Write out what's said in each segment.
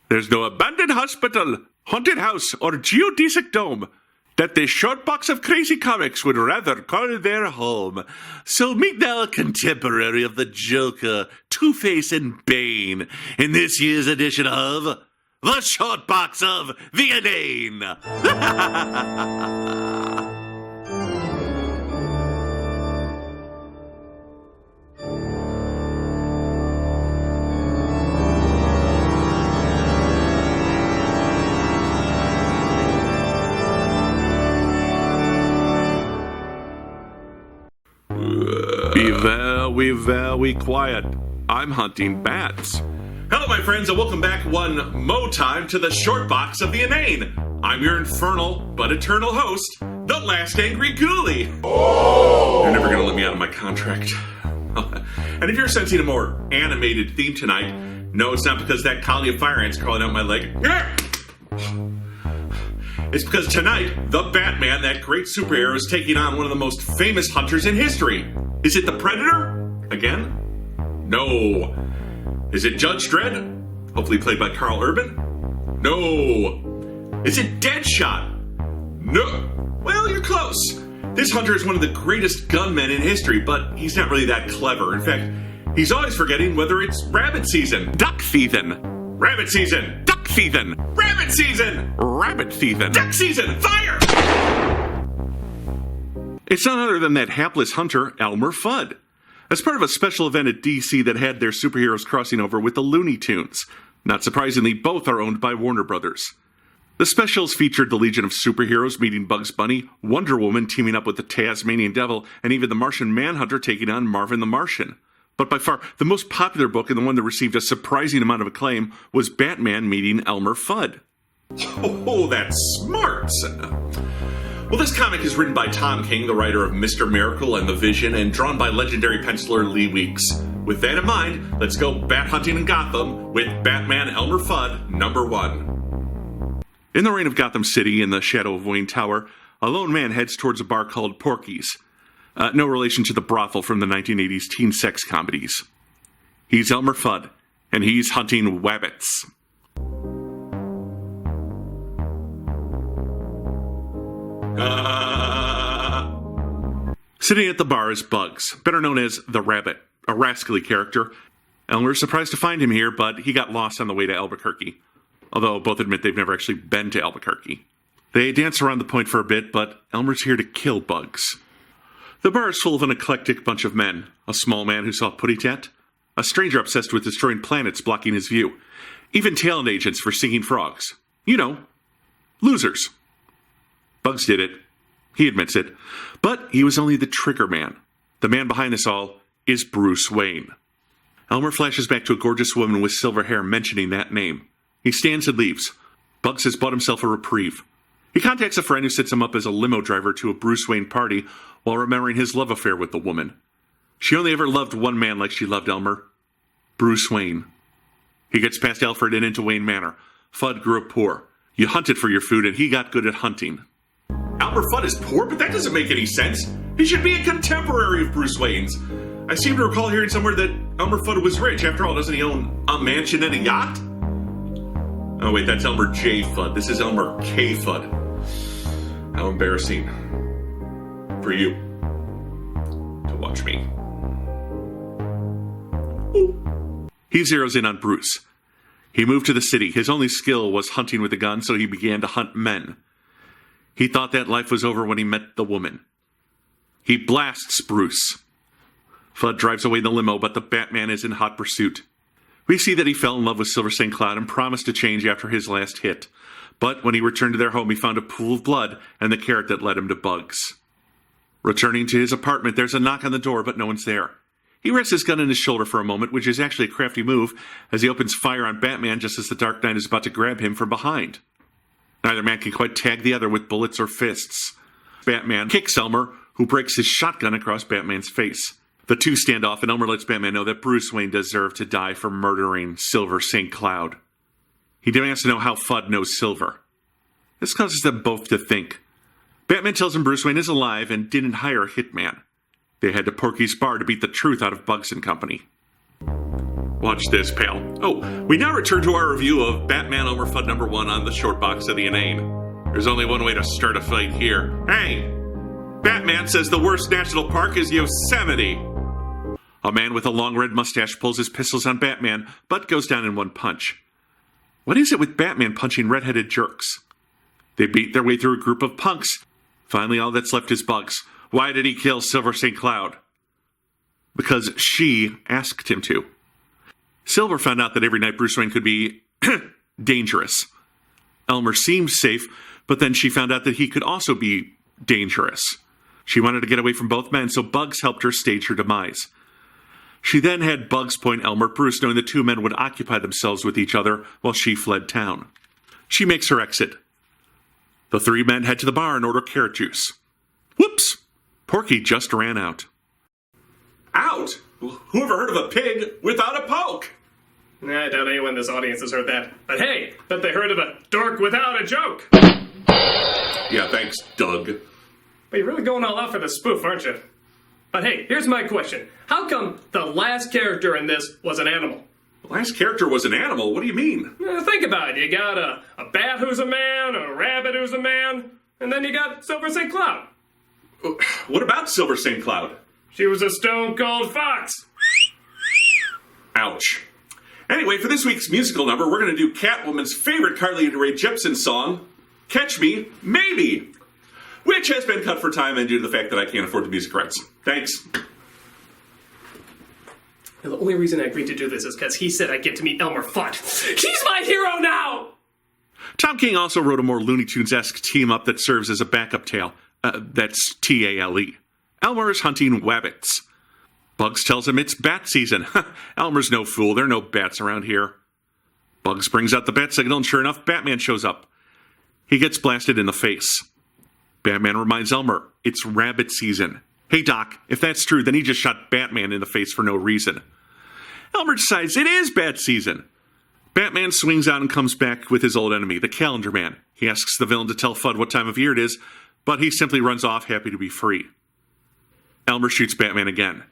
There's no abandoned hospital, haunted house, or geodesic dome that this short box of crazy comics would rather call their home. So meet the contemporary of the Joker, Two-Face, and Bane in this year's edition of The Short Box of the Inane. Be very quiet. I'm hunting bats. Hello, my friends, and welcome back one mo time to the Short Box of the Inane. I'm your infernal but eternal host, the Last Angry Ghoulie. Oh! They're never going to let me out of my contract. And if you're sensing a more animated theme tonight, no, it's not because that colony of fire ants crawling out my leg. It's because tonight, the Batman, that great superhero, is taking on one of the most famous hunters in history. Is it the Predator? Again? No. Is it Judge Dredd? Hopefully played by Carl Urban? No. Is it Deadshot? No. Well, you're close. This hunter is one of the greatest gunmen in history, but he's not really that clever. In fact, he's always forgetting whether it's rabbit season. Duck season. Rabbit season. Duck season. Rabbit season. Rabbit season. Duck season. Fire! It's none other than that hapless hunter, Elmer Fudd. As part of a special event at DC that had their superheroes crossing over with the Looney Tunes. Not surprisingly, both are owned by Warner Brothers. The specials featured the Legion of Superheroes meeting Bugs Bunny, Wonder Woman teaming up with the Tasmanian Devil, and even the Martian Manhunter taking on Marvin the Martian. But by far, the most popular book and the one that received a surprising amount of acclaim was Batman meeting Elmer Fudd. Oh, that's smart! Well, this comic is written by Tom King, the writer of Mr. Miracle and The Vision, and drawn by legendary penciler Lee Weeks. With that in mind, let's go bat hunting in Gotham with Batman Elmer Fudd, #1. In the reign of Gotham City, in the shadow of Wayne Tower, a lone man heads towards a bar called Porky's. No relation to the brothel from the 1980s teen sex comedies. He's Elmer Fudd, and he's hunting wabbits. Sitting at the bar is Bugs, better known as the Rabbit, a rascally character. Elmer is surprised to find him here, but he got lost on the way to Albuquerque. Although both admit they've never actually been to Albuquerque. They dance around the point for a bit, but Elmer's here to kill Bugs. The bar is full of an eclectic bunch of men. A small man who saw Putty Tat, a stranger obsessed with destroying planets blocking his view, even talent agents for singing frogs. You know, losers. Bugs did it. He admits it. But he was only the trigger man. The man behind this all is Bruce Wayne. Elmer flashes back to a gorgeous woman with silver hair mentioning that name. He stands and leaves. Bugs has bought himself a reprieve. He contacts a friend who sets him up as a limo driver to a Bruce Wayne party while remembering his love affair with the woman. She only ever loved one man like she loved Elmer. Bruce Wayne. He gets past Alfred and into Wayne Manor. Fudd grew up poor. You hunted for your food and he got good at hunting. Elmer Fudd is poor, but that doesn't make any sense. He should be a contemporary of Bruce Wayne's. I seem to recall hearing somewhere that Elmer Fudd was rich. After all, doesn't he own a mansion and a yacht? Oh wait, that's Elmer J. Fudd. This is Elmer K. Fudd. How embarrassing for you to watch me. Ooh. He zeroes in on Bruce. He moved to the city. His only skill was hunting with a gun, so he began to hunt men. He thought that life was over when he met the woman. He blasts Bruce. Fudd drives away in the limo, but the Batman is in hot pursuit. We see that he fell in love with Silver St. Cloud and promised to change after his last hit. But when he returned to their home, he found a pool of blood and the carrot that led him to Bugs. Returning to his apartment, there's a knock on the door, but no one's there. He rests his gun in his shoulder for a moment, which is actually a crafty move, as he opens fire on Batman just as the Dark Knight is about to grab him from behind. Neither man can quite tag the other with bullets or fists. Batman kicks Elmer, who breaks his shotgun across Batman's face. The two stand off, and Elmer lets Batman know that Bruce Wayne deserved to die for murdering Silver St. Cloud. He demands to know how Fudd knows Silver. This causes them both to think. Batman tells him Bruce Wayne is alive and didn't hire a hitman. They head to Porky's bar to beat the truth out of Bugs and company. Watch this, pal. Oh, we now return to our review of Batman Elmer Fudd #1 on the short box of the Inane. There's only one way to start a fight here. Hey! Batman says the worst national park is Yosemite. A man with a long red mustache pulls his pistols on Batman, but goes down in one punch. What is it with Batman punching red-headed jerks? They beat their way through a group of punks. Finally, all that's left is Bugs. Why did he kill Silver St. Cloud? Because she asked him to. Silver found out that every night Bruce Wayne could be dangerous. Elmer seemed safe, but then she found out that he could also be dangerous. She wanted to get away from both men, so Bugs helped her stage her demise. She then had Bugs point Elmer at Bruce, knowing the two men would occupy themselves with each other while she fled town. She makes her exit. The three men head to the bar and order carrot juice. Whoops! Porky just ran out. Out? Who ever heard of a pig without a poke? I doubt anyone in this audience has heard that. But hey, bet they heard of a dork without a joke. Yeah, thanks, Doug. But you're really going all out for the spoof, aren't you? But hey, here's my question. How come the last character in this was an animal? The last character was an animal? What do you mean? Think about it. You got a bat who's a man, a rabbit who's a man, and then you got Silver St. Cloud. What about Silver St. Cloud? She was a stone-cold fox. Ouch. Anyway, for this week's musical number, we're going to do Catwoman's favorite Carly and Rae Jepsen song, Catch Me, Maybe, which has been cut for time and due to the fact that I can't afford the music rights. Thanks. The only reason I agreed to do this is because he said I get to meet Elmer Fudd. He's my hero now! Tom King also wrote a more Looney Tunes-esque team-up that serves as a backup tale. That's T-A-L-E. Elmer is hunting wabbits. Bugs tells him it's bat season. Elmer's no fool. There are no bats around here. Bugs brings out the bat signal, and sure enough, Batman shows up. He gets blasted in the face. Batman reminds Elmer, it's rabbit season. Hey, Doc, if that's true, then he just shot Batman in the face for no reason. Elmer decides it is bat season. Batman swings out and comes back with his old enemy, the Calendar Man. He asks the villain to tell Fudd what time of year it is, but he simply runs off, happy to be free. Elmer shoots Batman again.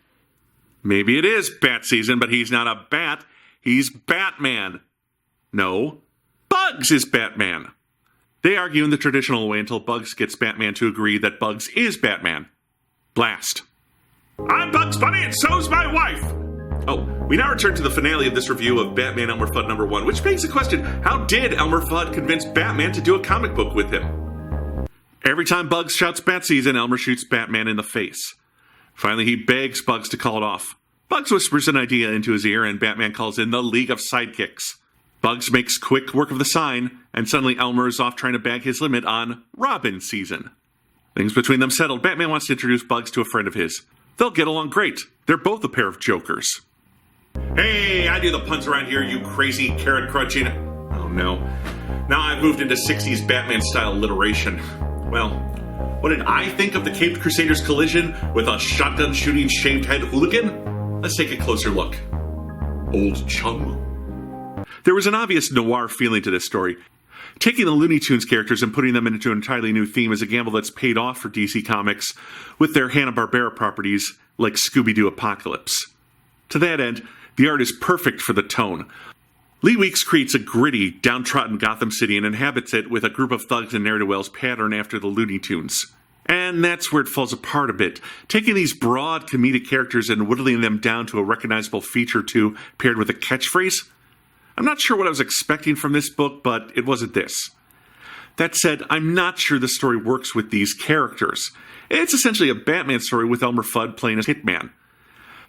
Maybe it is bat season, but he's not a bat. He's Batman. No, Bugs is Batman. They argue in the traditional way until Bugs gets Batman to agree that Bugs is Batman. Blast. I'm Bugs Bunny and so's my wife! Oh, we now return to the finale of this review of Batman Elmer Fudd #1, which begs the question, how did Elmer Fudd convince Batman to do a comic book with him? Every time Bugs shouts bat season, Elmer shoots Batman in the face. Finally, he begs Bugs to call it off. Bugs whispers an idea into his ear, and Batman calls in the League of Sidekicks. Bugs makes quick work of the sign, and suddenly Elmer is off trying to bag his limit on Robin season. Things between them settled. Batman wants to introduce Bugs to a friend of his. They'll get along great. They're both a pair of jokers. Hey, I do the puns around here, you crazy carrot crunching. Oh no. Now I've moved into 60s Batman-style alliteration. Well, what did I think of the Caped Crusader's collision with a shotgun-shooting, shaved-head hooligan? Let's take a closer look. Old chum. There was an obvious noir feeling to this story. Taking the Looney Tunes characters and putting them into an entirely new theme is a gamble that's paid off for DC Comics with their Hanna-Barbera properties like Scooby-Doo Apocalypse. To that end, the art is perfect for the tone. Lee Weeks creates a gritty, downtrodden Gotham City and inhabits it with a group of thugs and ne'er-do-wells patterned after the Looney Tunes. And that's where it falls apart a bit. Taking these broad comedic characters and whittling them down to a recognizable feature or two paired with a catchphrase? I'm not sure what I was expecting from this book, but it wasn't this. That said, I'm not sure the story works with these characters. It's essentially a Batman story with Elmer Fudd playing a hitman.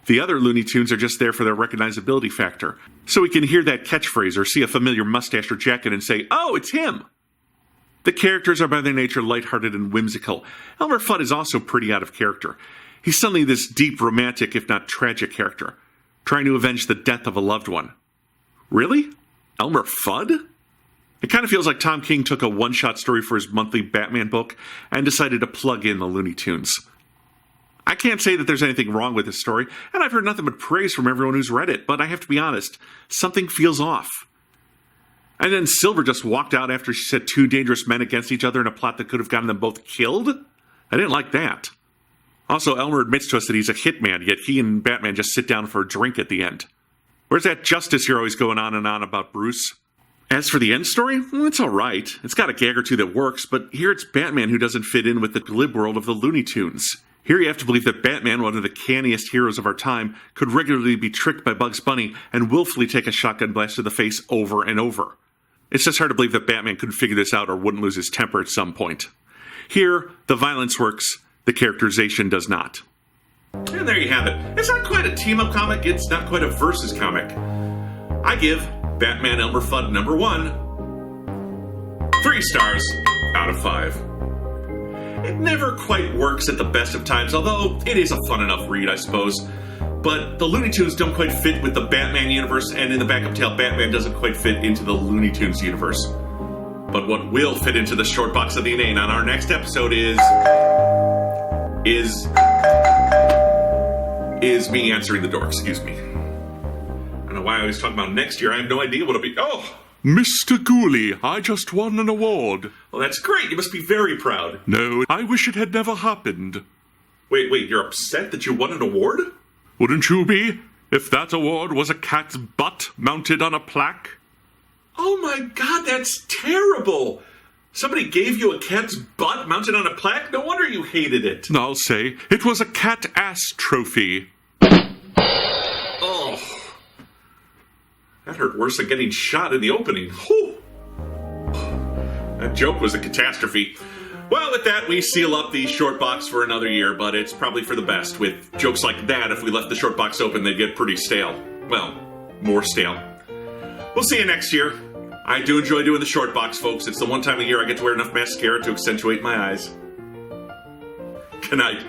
The other Looney Tunes are just there for their recognizability factor, so we can hear that catchphrase or see a familiar mustache or jacket and say, oh, it's him! The characters are by their nature lighthearted and whimsical. Elmer Fudd is also pretty out of character. He's suddenly this deep, romantic, if not tragic character, trying to avenge the death of a loved one. Really? Elmer Fudd? It kind of feels like Tom King took a one-shot story for his monthly Batman book and decided to plug in the Looney Tunes. I can't say that there's anything wrong with this story, and I've heard nothing but praise from everyone who's read it, but I have to be honest, something feels off. And then Silver just walked out after she set two dangerous men against each other in a plot that could have gotten them both killed? I didn't like that. Also, Elmer admits to us that he's a hitman, yet he and Batman just sit down for a drink at the end. Where's that justice you're always going on and on about, Bruce? As for the end story, well, it's alright. It's got a gag or two that works, but here it's Batman who doesn't fit in with the glib world of the Looney Tunes. Here you have to believe that Batman, one of the canniest heroes of our time, could regularly be tricked by Bugs Bunny and willfully take a shotgun blast to the face over and over. It's just hard to believe that Batman couldn't figure this out or wouldn't lose his temper at some point. Here, the violence works, the characterization does not. And there you have it. It's not quite a team-up comic, it's not quite a versus comic. I give Batman Elmer Fudd #1 3 stars out of 5. It never quite works at the best of times, although it is a fun enough read, I suppose. But the Looney Tunes don't quite fit with the Batman universe, and in the backup tale, Batman doesn't quite fit into the Looney Tunes universe. But what will fit into the short box of the Inane on our next episode is me answering the door, excuse me. I don't know why I always talk about next year, I have no idea what it'll be. Oh! Mr. Ghoulie, I just won an award. Well, that's great, you must be very proud. No, I wish it had never happened. Wait, you're upset that you won an award? Wouldn't you be, if that award was a cat's butt mounted on a plaque? Oh my god, that's terrible! Somebody gave you a cat's butt mounted on a plaque? No wonder you hated it. I'll say, it was a cat-ass trophy. Oh. That hurt worse than getting shot in the opening. Whew. That joke was a catastrophe. Well, with that, we seal up the short box for another year, but it's probably for the best. With jokes like that, if we left the short box open, they'd get pretty stale. Well, more stale. We'll see you next year. I do enjoy doing the short box, folks. It's the one time a year I get to wear enough mascara to accentuate my eyes. Good night.